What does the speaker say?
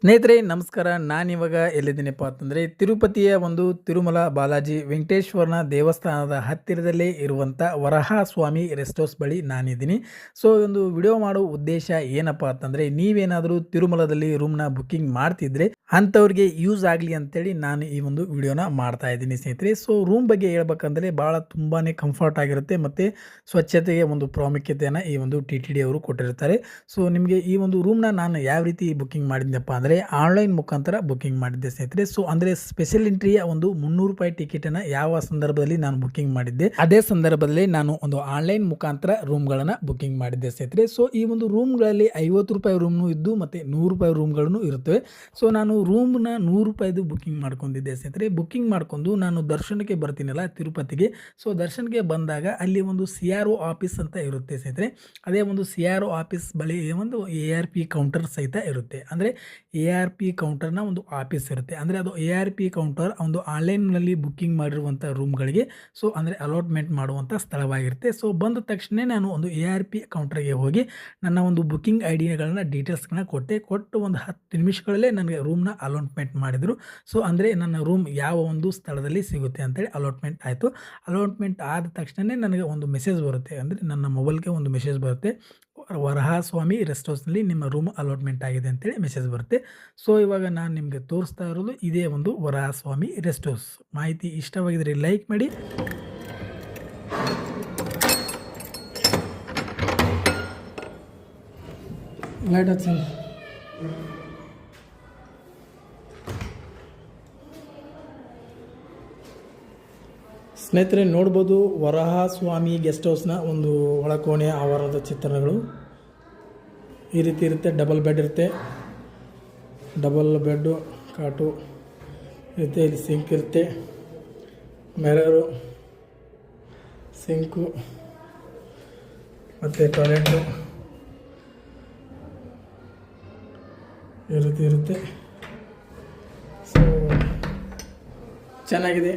ಸ್ನೇಹಿತರೆ ನಮಸ್ಕಾರ. ನಾನಿವಾಗ ಎಲ್ಲಿದ್ದೀನಪ್ಪ ಅಂತಂದರೆ ತಿರುಪತಿಯ ಒಂದು ತಿರುಮಲ ಬಾಲಾಜಿ ವೆಂಕಟೇಶ್ವರನ ದೇವಸ್ಥಾನದ ಹತ್ತಿರದಲ್ಲೇ ಇರುವಂಥ ವರಹ ಸ್ವಾಮಿ ರೆಸ್ಟ್ ಹೌಸ್ ಬಳಿ ನಾನಿದ್ದೀನಿ. ಸೊ ಒಂದು ವಿಡಿಯೋ ಮಾಡೋ ಉದ್ದೇಶ ಏನಪ್ಪ ಅಂತಂದರೆ, ನೀವೇನಾದರೂ ತಿರುಮಲದಲ್ಲಿ ರೂಮ್ನ ಬುಕ್ಕಿಂಗ್ ಮಾಡ್ತಿದ್ರೆ ಅಂಥವ್ರಿಗೆ ಯೂಸ್ ಆಗಲಿ ಅಂತೇಳಿ ನಾನು ಈ ಒಂದು ವಿಡಿಯೋನ ಮಾಡ್ತಾ ಇದ್ದೀನಿ ಸ್ನೇಹಿತರೆ. ಸೊ ರೂಮ್ ಬಗ್ಗೆ ಹೇಳ್ಬೇಕಂದ್ರೆ ಭಾಳ ತುಂಬಾ ಕಂಫರ್ಟ್ ಆಗಿರುತ್ತೆ ಮತ್ತು ಸ್ವಚ್ಛತೆಗೆ ಒಂದು ಪ್ರಾಮುಖ್ಯತೆಯನ್ನು ಈ ಒಂದು TTD ಅವರು ಕೊಟ್ಟಿರ್ತಾರೆ. ಸೊ ನಿಮಗೆ ಈ ಒಂದು ರೂಮ್ನ ನಾನು ಯಾವ ರೀತಿ ಬುಕ್ಕಿಂಗ್ ಮಾಡಿದ್ನಪ್ಪ ಅಂದರೆ ಆನ್ಲೈನ್ ಮುಖಾಂತರ ಬುಕ್ಕಿಂಗ್ ಮಾಡಿದ್ದೆ ಸ್ನೇಹಿತರೆ. ಸೊ ಅಂದರೆ ಸ್ಪೆಷಲ್ ಎಂಟ್ರಿಯ ಒಂದು ₹300 ಟಿಕೆಟನ್ನು ಯಾವ ಸಂದರ್ಭದಲ್ಲಿ ನಾನು ಬುಕ್ಕಿಂಗ್ ಮಾಡಿದ್ದೆ, ಅದೇ ಸಂದರ್ಭದಲ್ಲಿ ನಾನು ಒಂದು ಆನ್ಲೈನ್ ಮುಖಾಂತರ ರೂಮ್ಗಳನ್ನು ಬುಕ್ಕಿಂಗ್ ಮಾಡಿದ್ದೆ ಸ್ನೇಹಿತರೆ. ಸೊ ಈ ಒಂದು ರೂಮ್ಗಳಲ್ಲಿ ₹50 ರೂಮ್ನು ಇದ್ದು ಮತ್ತು ₹100 ರೂಮ್ಗಳನ್ನು ಇರುತ್ತವೆ. ಸೊ ನಾನು ರೂಮ್ನ ₹100 ಬುಕ್ಕಿಂಗ್ ಮಾಡ್ಕೊಂಡಿದ್ದೆ ಸ್ನೇಹಿತರೆ. ಬುಕ್ಕಿಂಗ್ ಮಾಡ್ಕೊಂಡು ನಾನು ದರ್ಶನಕ್ಕೆ ಬರ್ತೀನಲ್ಲ ತಿರುಪತಿಗೆ. ಸೊ ದರ್ಶನಕ್ಕೆ ಬಂದಾಗ ಅಲ್ಲಿ ಒಂದು CRO ಆಫೀಸ್ ಅಂತ ಇರುತ್ತೆ ಸ್ನೇಹಿತರೆ. ಅದೇ ಒಂದು CRO ಆಫೀಸ್ ಬಳಿ ಒಂದು ARP ಕೌಂಟರ್ ಸಹಿತ ಇರುತ್ತೆ. ಅಂದರೆ ARP ಕೌಂಟರ್ನ ಒಂದು ಆಫೀಸ್ ಇರುತ್ತೆ. ಅಂದರೆ ಅದು ARP ಕೌಂಟರ್ ಒಂದು ಆನ್ಲೈನ್ನಲ್ಲಿ ಬುಕ್ಕಿಂಗ್ ಮಾಡಿರುವಂಥ ರೂಮ್ಗಳಿಗೆ ಸೊ ಅಂದರೆ ಅಲಾಟ್ಮೆಂಟ್ ಮಾಡುವಂಥ ಸ್ಥಳವಾಗಿರುತ್ತೆ. ಸೊ ಬಂದ ತಕ್ಷಣ ನಾನು ಒಂದು ARP ಕೌಂಟರ್ಗೆ ಹೋಗಿ ನನ್ನ ಒಂದು ಬುಕ್ಕಿಂಗ್ ಐಡಿಯಾಗಳನ್ನ ಡೀಟೇಲ್ಸ್ಗಳನ್ನ ಕೊಟ್ಟು ಒಂದು 10 ನಿಮಿಷಗಳಲ್ಲೇ ನನಗೆ ರೂಮ್ನ ಅಲಾಟ್ಮೆಂಟ್ ಮಾಡಿದರು. ಸೊ ಅಂದರೆ ನನ್ನ ರೂಮ್ ಯಾವ ಒಂದು ಸ್ಥಳದಲ್ಲಿ ಸಿಗುತ್ತೆ ಅಂತೇಳಿ ಅಲಾಟ್ಮೆಂಟ್ ಆಯಿತು. ಅಲಾಟ್ಮೆಂಟ್ ಆದ ತಕ್ಷಣ ನನಗೆ ಒಂದು ಮೆಸೇಜ್ ಬರುತ್ತೆ. ಅಂದರೆ ನನ್ನ ಮೊಬೈಲ್ಗೆ ಒಂದು ಮೆಸೇಜ್ ಬರುತ್ತೆ, ವರಹ ಸ್ವಾಮಿ ರೆಸ್ಟ್ ಹೌಸ್ನಲ್ಲಿ ನಿಮ್ಮ ರೂಮ್ ಅಲಾಟ್ಮೆಂಟ್ ಆಗಿದೆ ಅಂತೇಳಿ ಮೆಸೇಜ್ ಬರುತ್ತೆ. ಸೊ ಇವಾಗ ನಾನು ನಿಮಗೆ ತೋರಿಸ್ತಾ ಇರೋದು ಇದೇ ಒಂದು ವರಹ ಸ್ವಾಮಿ ರೆಸ್ಟ್ ಹೌಸ್. ಮಾಹಿತಿ ಇಷ್ಟವಾಗಿದ್ದರೆ ಲೈಕ್ ಮಾಡಿ. ಲೈಟ್ ಹಚ್ಚಿ ಸ್ನೇಹಿತರೆ ನೋಡ್ಬೋದು, ವರಹ ಸ್ವಾಮಿ ಗೆಸ್ಟ್ ಹೌಸ್ನ ಒಂದು ಒಳಕೋಣೆಯ ಆವರಣದ ಚಿತ್ರಣಗಳು ಈ ರೀತಿ ಇರುತ್ತೆ. ಡಬಲ್ ಬೆಡ್ ಇರುತ್ತೆ, ಡಬಲ್ ಬೆಡ್ಡು ಕಾಟು ಇರುತ್ತೆ. ಇಲ್ಲಿ ಸಿಂಕ್ ಇರುತ್ತೆ, ಮಿರರು, ಸಿಂಕು ಮತ್ತು ಟಾಯ್ಲೆಟು ಈ ರೀತಿ ಇರುತ್ತೆ. ಸೊ ಚೆನ್ನಾಗಿದೆ.